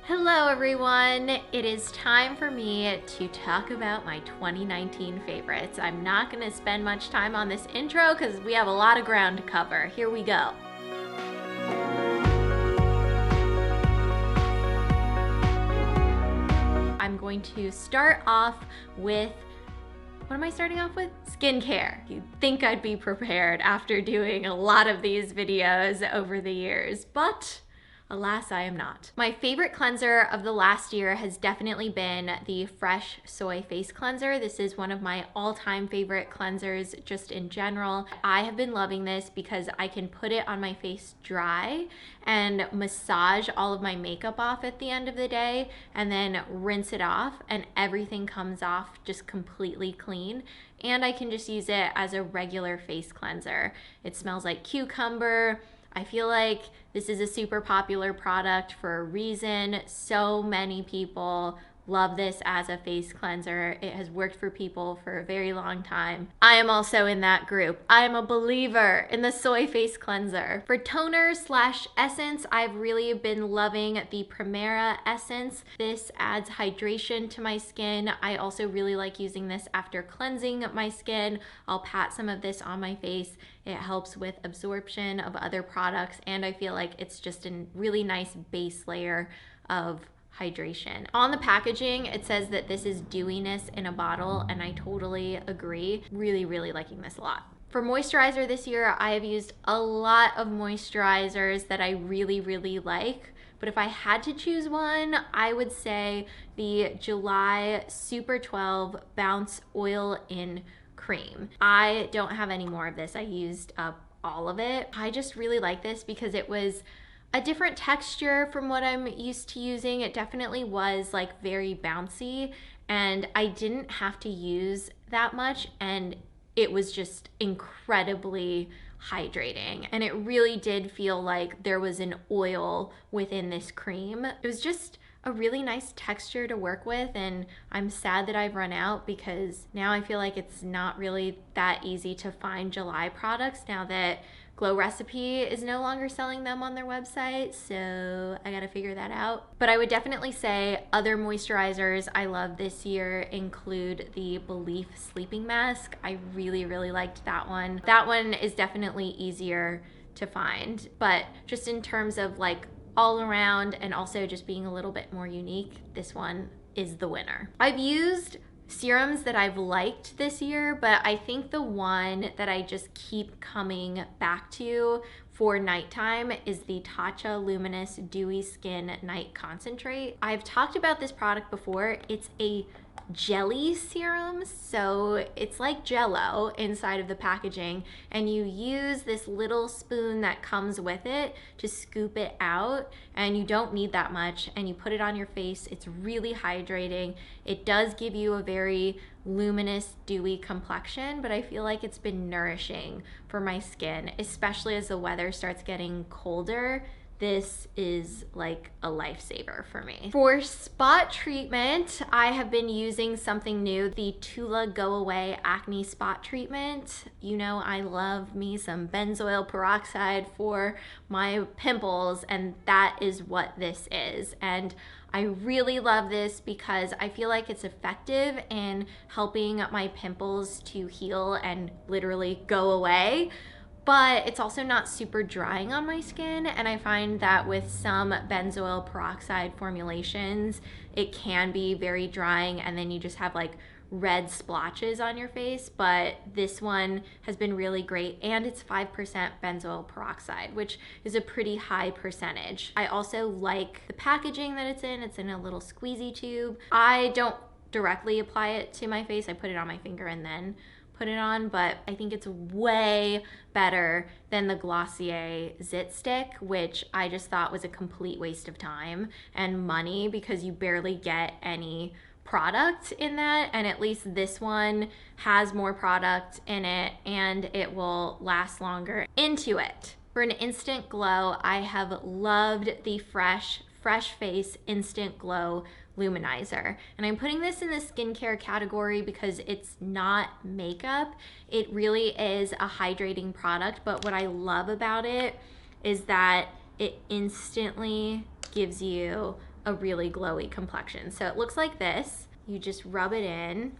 Hello everyone! It is time for me to talk about my 2019 favorites. I'm not going to spend much time on this intro because we have a lot of ground to cover. Here we go. I'm going to start off with, what am I starting off with? Skincare. You'd think I'd be prepared after doing a lot of these videos over the years, but alas, I am not. My favorite cleanser of the last year has definitely been the Fresh Soy Face Cleanser. This is one of my all-time favorite cleansers just in general. I have been loving this because I can put it on my face dry and massage all of my makeup off at the end of the day and then rinse it off and everything comes off just completely clean. And I can just use it as a regular face cleanser. It smells like cucumber. I feel like this is a super popular product for a reason. So many people love this as a face cleanser. It has worked for people for a very long time. I am also in that group. I am a believer in the soy face cleanser. For toner slash essence, I've really been loving the PRIMERA essence. This adds hydration to my skin. I also really like using this after cleansing my skin. I'll pat some of this on my face. It helps with absorption of other products, and I feel like it's just a really nice base layer of hydration. On the packaging, it says that this is dewiness in a bottle, and I totally agree. Really liking this a lot. For moisturizer this year, I have used a lot of moisturizers that I really like. But if I had to choose one, I would say the JULLAI Super 12 Bounce Oil in Cream. I don't have any more of this. I used up all of it. I just really like this because it was a different texture from what I'm used to using. It definitely was like very bouncy and I didn't have to use that much, and it was just incredibly hydrating, and it really did feel like there was an oil within this cream. It was just a really nice texture to work with, and I'm sad that I've run out because now I feel like it's not really that easy to find JULLAI products now that Glow Recipe is no longer selling them on their website, so I gotta figure that out. But I would definitely say other moisturizers I love this year include the BELIF sleeping mask. I really liked that one. That one is definitely easier to find, but just in terms of like all around and also just being a little bit more unique, this one is the winner. I've used serums that I've liked this year, but I think the one that I just keep coming back to for nighttime is the TATCHA Luminous Dewy Skin Night Concentrate. I've talked about this product before. It's a jelly serum, so it's like jello inside of the packaging, and you use this little spoon that comes with it to scoop it out, and you don't need that much, and you put it on your face. It's really hydrating. It does give you a very luminous, dewy complexion, but I feel like it's been nourishing for my skin, especially as the weather starts getting colder. This is like a lifesaver for me. For spot treatment, I have been using something new, the TULA Go Away Acne Spot Treatment. You know I love me some benzoyl peroxide for my pimples, and that is what this is. And I really love this because I feel like it's effective in helping my pimples to heal and literally go away. But it's also not super drying on my skin, and I find that with some benzoyl peroxide formulations, it can be very drying and then you just have like red splotches on your face. But this one has been really great, and it's 5% benzoyl peroxide, which is a pretty high percentage. I also like the packaging that it's in. It's in a little squeezy tube. I don't directly apply it to my face. I put it on my finger and then put it on, but I think it's way better than the Glossier Zit Stick, which I just thought was a complete waste of time and money because you barely get any product in that, and at least this one has more product in it and it will last longer into it. For an instant glow, I have loved the Fresh Face Instant Glow Luminizer. And I'm putting this in the skincare category because it's not makeup. It really is a hydrating product, but what I love about it is that it instantly gives you a really glowy complexion. So it looks like this. You just rub it in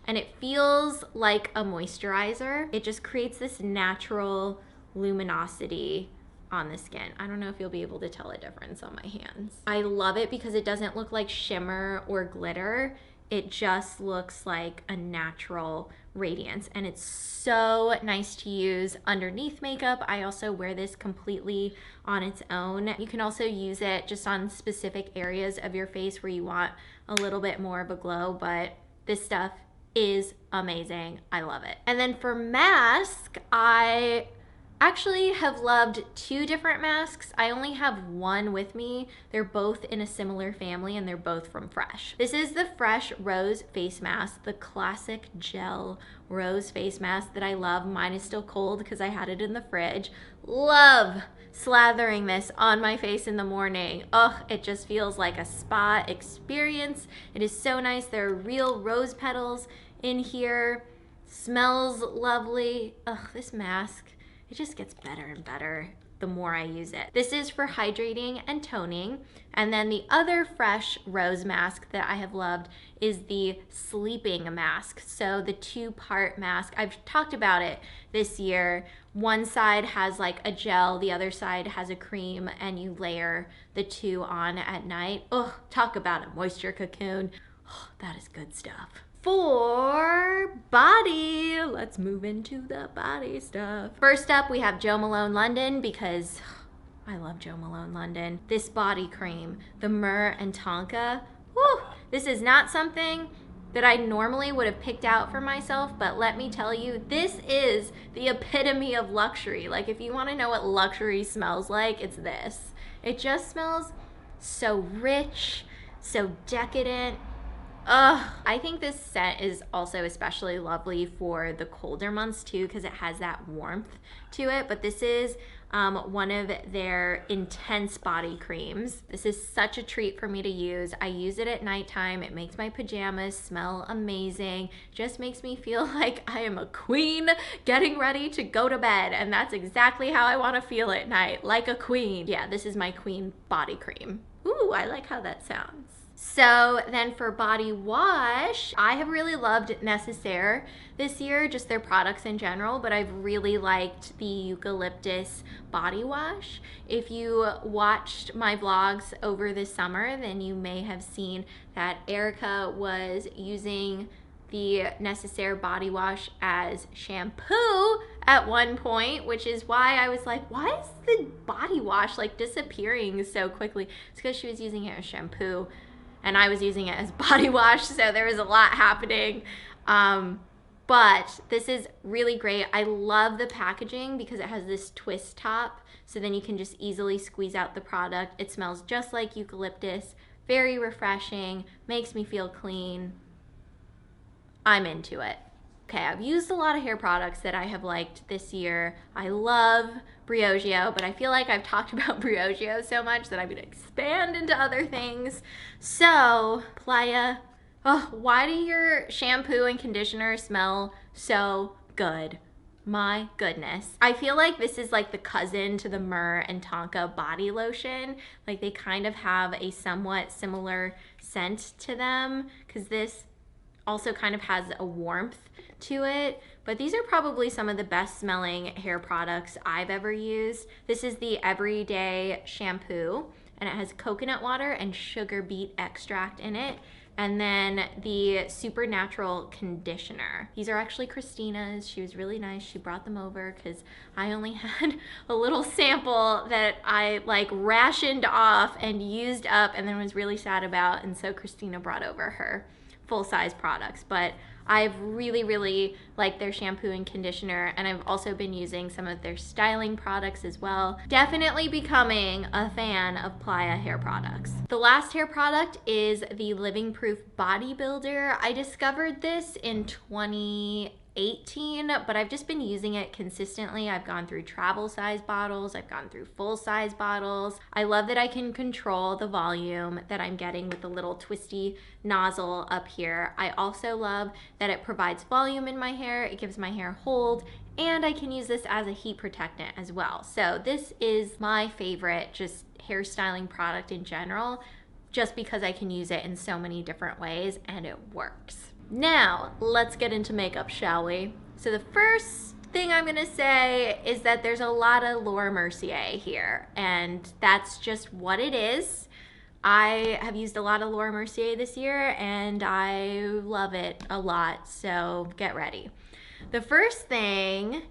and it feels like a moisturizer. It just creates this natural luminosity on the skin. I don't know if you'll be able to tell a difference on my hands. I love it because it doesn't look like shimmer or glitter. It just looks like a natural radiance, and it's so nice to use underneath makeup. I also wear this completely on its own. You can also use it just on specific areas of your face where you want a little bit more of a glow, but this stuff is amazing. I love it. And then for mask, I actually have loved 2 different masks. I only have one with me. They're both in a similar family and they're both from Fresh. This is the Fresh Rose Face Mask, the classic gel rose face mask that I love. Mine is still cold because I had it in the fridge. Love slathering this on my face in the morning. Ugh, it just feels like a spa experience. It is so nice. There are real rose petals in here. Smells lovely. Ugh, this mask, it just gets better and better the more I use it. This is for hydrating and toning. And then the other Fresh Rose mask that I have loved is the sleeping mask. So the 2-part mask, I've talked about it this year. One side has like a gel, the other side has a cream, and you layer the 2 on at night. Oh, talk about a moisture cocoon. Oh, that is good stuff. For body, let's move into the body stuff. First up, we have Jo Malone London, because I love Jo Malone London. This body cream, the MYRRH and TONKA. Whew, this is not something that I normally would have picked out for myself, but let me tell you, this is the epitome of luxury. Like, if you want to know what luxury smells like, it's this. It just smells so rich, so decadent. Ugh. I think this scent is also especially lovely for the colder months too, because it has that warmth to it. But this is one of their intense body creams. This is such a treat for me to use. I use it at nighttime. It makes my pajamas smell amazing. Just makes me feel like I am a queen getting ready to go to bed. And that's exactly how I want to feel at night, like a queen. Yeah, this is my queen body cream. Ooh, I like how that sounds. So then for body wash, I have really loved NECESSAIRE this year, just their products in general, but I've really liked the eucalyptus body wash. If you watched my vlogs over the summer, then you may have seen that Erica was using the NECESSAIRE body wash as shampoo at one point, which is why I was like, why is the body wash like disappearing so quickly? It's because she was using it as shampoo and I was using it as body wash, so there was a lot happening. But this is really great. I love the packaging because it has this twist top, so then you can just easily squeeze out the product. It smells just like eucalyptus, very refreshing, makes me feel clean. I'm into it. Okay, I've used a lot of hair products that I have liked this year. I love Briogeo, but I feel like I've talked about Briogeo so much that I'm gonna expand into other things. So, PLAYA, oh, why do your shampoo and conditioner smell so good? My goodness. I feel like this is like the cousin to the MYRRH and TONKA body lotion. Like they kind of have a somewhat similar scent to them, because this also kind of has a warmth to it, but these are probably some of the best smelling hair products I've ever used. This is the Everyday shampoo, and it has coconut water and sugar beet extract in it, and then the Supernatural conditioner. These are actually Christina's. She was really nice. She brought them over because I only had a little sample that I like rationed off and used up and then was really sad about, and so Christina brought over her full-size products. But I've really liked their shampoo and conditioner, and I've also been using some of their styling products as well. Definitely becoming a fan of PLAYA hair products. The last hair product is the Living Proof Body Builder. I discovered this in 2018, but I've just been using it consistently. I've gone through travel size bottles, I've gone through full size bottles. I love that I can control the volume that I'm getting with the little twisty nozzle up here. I also love that it provides volume in my hair, it gives my hair hold, and I can use this as a heat protectant as well. So this is my favorite just hairstyling product in general. just because I can use it in so many different ways and it works. Now, let's get into makeup, shall we? So the first thing I'm gonna say is that there's a lot of Laura Mercier here, and that's just what it is. I have used a lot of Laura Mercier this year and I love it a lot, so get ready. The first thing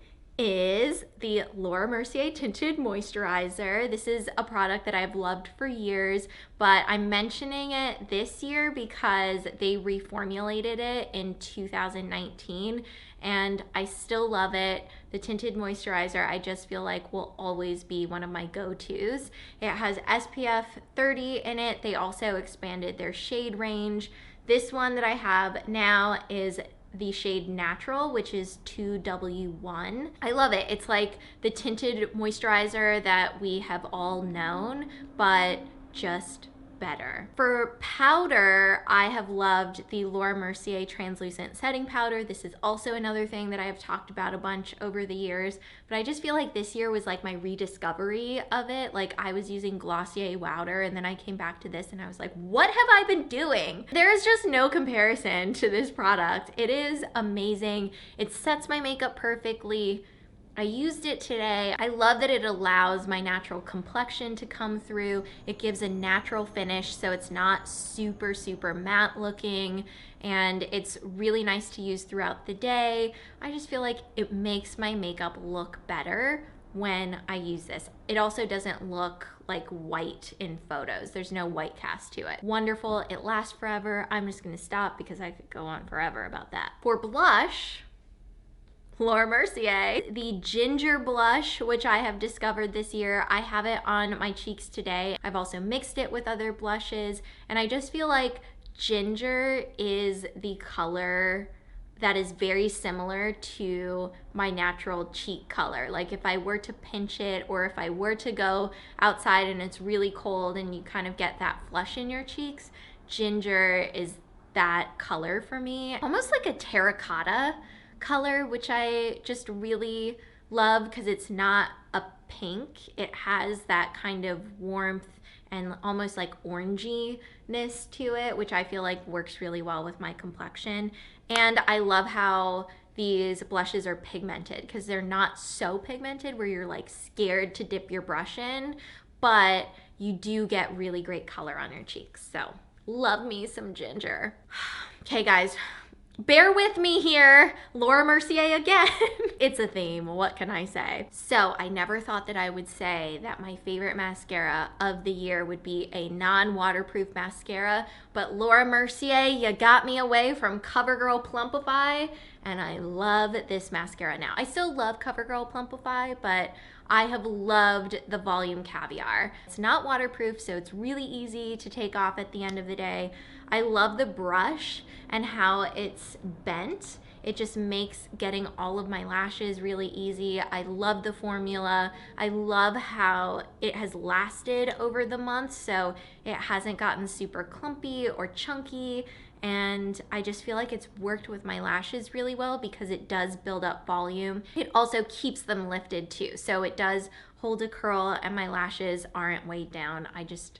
is the Laura Mercier Tinted Moisturizer. This is a product that I've loved for years, but I'm mentioning it this year because they reformulated it in 2019 and I still love it. The Tinted Moisturizer, I just feel like will always be one of my go-tos. It has SPF 30 in it. They also expanded their shade range. This one that I have now is the shade Natural, which is 2W1. I love it. It's like the tinted moisturizer that we have all known, but just better. For powder, I have loved the Laura Mercier Translucent Setting Powder. This is also another thing that I have talked about a bunch over the years, but I just feel like this year was like my rediscovery of it. Like I was using Glossier Powder and then I came back to this and I was like, what have I been doing? There is just no comparison to this product. It is amazing. It sets my makeup perfectly. I used it today. I love that it allows my natural complexion to come through. It gives a natural finish, so it's not super, super matte looking, and it's really nice to use throughout the day. I just feel like it makes my makeup look better when I use this. It also doesn't look like white in photos. There's no white cast to it. Wonderful, it lasts forever. I'm just gonna stop because I could go on forever about that. For blush, Laura Mercier, the Ginger Blush, which I have discovered this year. I have it on my cheeks today. I've also mixed it with other blushes, and I just feel like ginger is the color that is very similar to my natural cheek color. Like if I were to pinch it, or if I were to go outside and it's really cold and you kind of get that flush in your cheeks, ginger is that color for me. Almost like a terracotta color, which I just really love because it's not a pink. It has that kind of warmth and almost like oranginess to it, which I feel like works really well with my complexion. And I love how these blushes are pigmented because they're not so pigmented where you're like scared to dip your brush in, but you do get really great color on your cheeks. So love me some ginger. Okay guys, bear with me here, Laura Mercier again. It's a theme, what can I say? So I never thought that I would say that my favorite mascara of the year would be a non-waterproof mascara, but Laura Mercier, you got me away from CoverGirl Plumpify, and I love this mascara now. I still love CoverGirl Plumpify, but I have loved the Volume Caviar. It's not waterproof, so it's really easy to take off at the end of the day. I love the brush and how it's bent. It just makes getting all of my lashes really easy. I love the formula. I love how it has lasted over the months, so it hasn't gotten super clumpy or chunky, and I just feel like it's worked with my lashes really well because it does build up volume. It also keeps them lifted too, so it does hold a curl and my lashes aren't weighed down. I just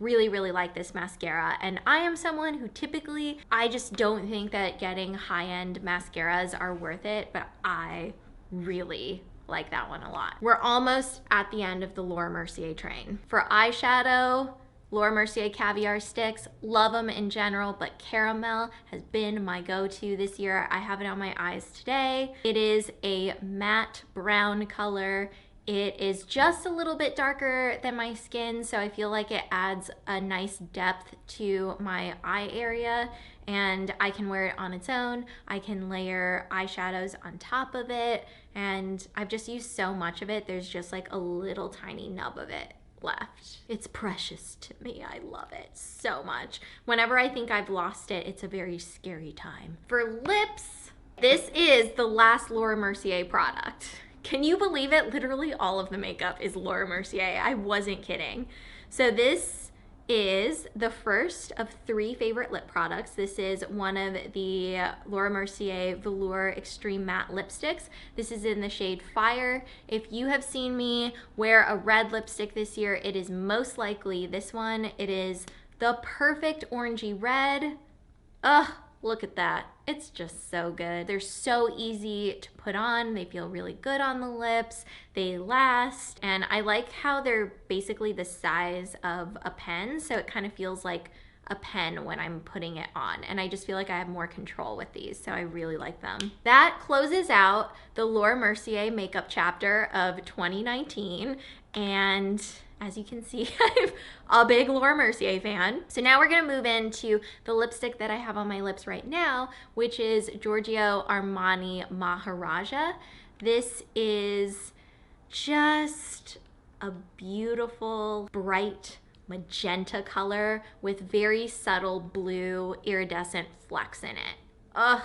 really, really like this mascara, and I am someone who typically, I just don't think that getting high-end mascaras are worth it, but I really like that one a lot. We're almost at the end of the Laura Mercier train. For eyeshadow, Laura Mercier Caviar sticks, love them in general, but Caramel has been my go-to this year. I have it on my eyes today. It is a matte brown color. It is just a little bit darker than my skin, so I feel like it adds a nice depth to my eye area, and I can wear it on its own. I can layer eyeshadows on top of it, and I've just used so much of it. There's just like a little tiny nub of it left. It's precious to me. I love it so much. Whenever I think I've lost it, it's a very scary time. For lips, this is the last Laura Mercier product. Can you believe it? Literally all of the makeup is Laura Mercier. I wasn't kidding. So this is the first of 3 favorite lip products. This is one of the Laura Mercier Velour Extreme Matte Lipsticks. This is in the shade Fire. If you have seen me wear a red lipstick this year, it is most likely this one. It is the perfect orangey red. Ugh, look at that. It's just so good. They're so easy to put on. They feel really good on the lips. They last. And I like how they're basically the size of a pen. So it kind of feels like a pen when I'm putting it on. And I just feel like I have more control with these. So I really like them. That closes out the Laura Mercier makeup chapter of 2019. And as you can see, I'm a big Laura Mercier fan. So now we're gonna move into the lipstick that I have on my lips right now, which is Giorgio Armani Maharaja. This is just a beautiful, bright magenta color with very subtle blue iridescent flecks in it. Ugh.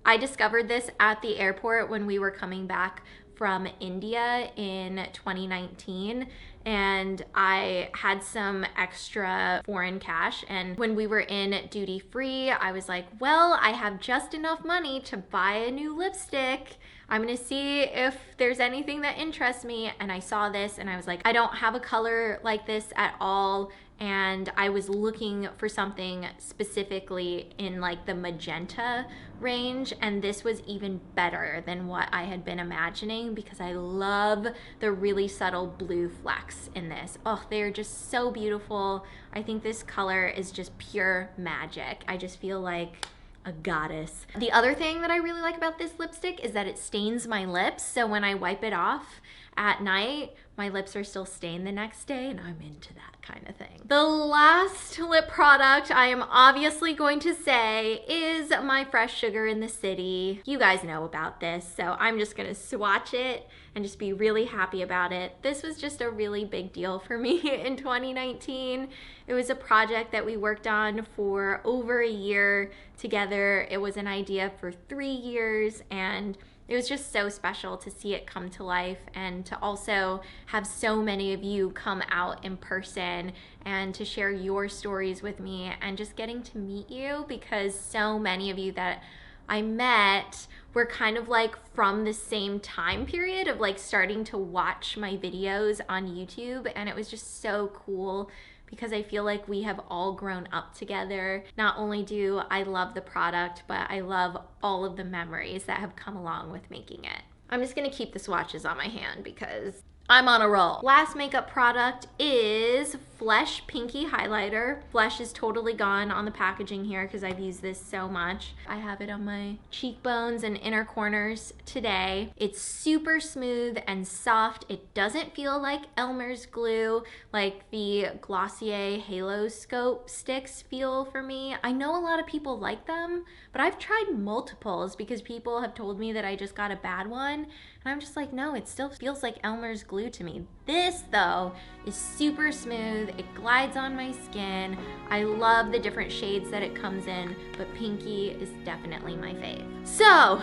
I discovered this at the airport when we were coming back from India in 2019, and I had some extra foreign cash, and when we were in duty free, I was like, well, I have just enough money to buy a new lipstick. I'm gonna see if there's anything that interests me. And I saw this and I was like, I don't have a color like this at all. And I was looking for something specifically in like the magenta range, and this was even better than what I had been imagining because I love the really subtle blue flecks in this. Oh, they're just so beautiful. I think this color is just pure magic. I just feel like a goddess. The other thing that I really like about this lipstick is that it stains my lips, so when I wipe it off at night, my lips are still stained the next day, and I'm into that kind of thing. The last lip product I am obviously going to say is my Fresh Sugar in the City. You guys know about this, so I'm just gonna swatch it and just be really happy about it. This was just a really big deal for me in 2019. It was a project that we worked on for over a year together. It was an idea for 3 years, and it was just so special to see it come to life and to also have so many of you come out in person and to share your stories with me and just getting to meet you, because so many of you that I met were kind of like from the same time period of like starting to watch my videos on YouTube, and it was just so cool because I feel like we have all grown up together. Not only do I love the product, but I love all of the memories that have come along with making it. I'm just gonna keep the swatches on my hand because I'm on a roll. Last makeup product is Flesh Pinky Highlighter. Flesh is totally gone on the packaging here because I've used this so much. I have it on my cheekbones and inner corners today. It's super smooth and soft. It doesn't feel like Elmer's glue like the Glossier Halo Scope sticks feel for me. I know a lot of people like them, but I've tried multiples because people have told me that I just got a bad one. And I'm just like, no, it still feels like Elmer's glue to me. This though is super smooth. It glides on my skin. I love the different shades that it comes in, but pinky is definitely my fave. So,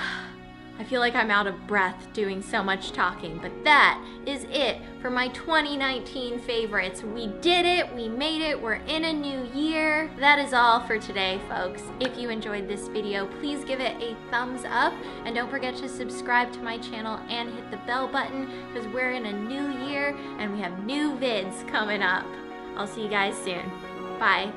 I feel like I'm out of breath doing so much talking, but that is it for my 2019 favorites. We did it, we made it, we're in a new year. That is all for today, folks. If you enjoyed this video, please give it a thumbs up, and don't forget to subscribe to my channel and hit the bell button because we're in a new year and we have new vids coming up. I'll see you guys soon. Bye.